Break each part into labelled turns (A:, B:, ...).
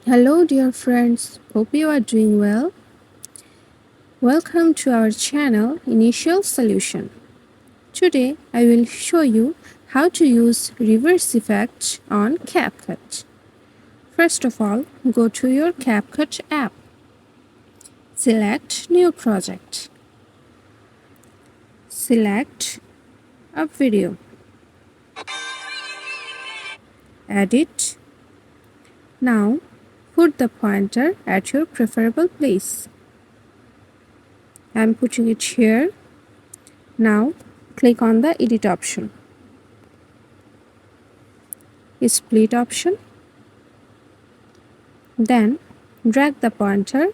A: Hello, dear friends. Hope you are doing well. Welcome to our channel Initial Solution. Today, I will show you how to use reverse effect on Capcut. First of all, go to your Capcut app. Select New Project. Select a video. Edit. Now, put the pointer at your preferable place. I am putting it here. Now, click on the Edit option. Split option. Then drag the pointer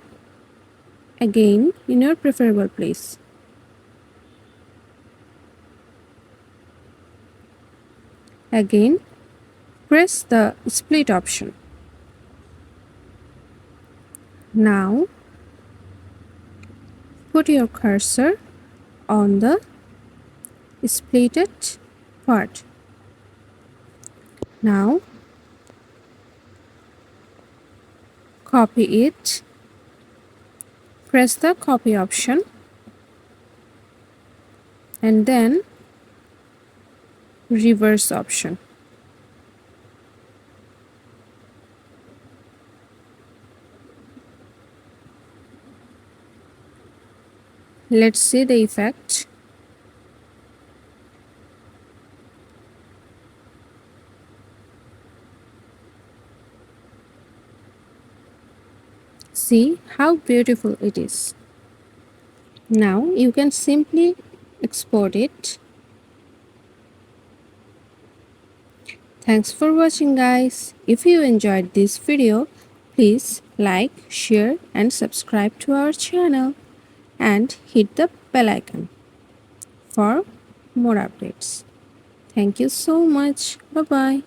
A: again in your preferable place. Again, press the split option. Now, put your cursor on the splitted part. Now, copy it. Press the copy option and then reverse option. Let's see the effect. See how beautiful it is. Now you can simply export it. Thanks for watching, guys. If you enjoyed this video, please like, share and subscribe to our channel and hit the bell icon for more updates. Thank you so much. Bye bye.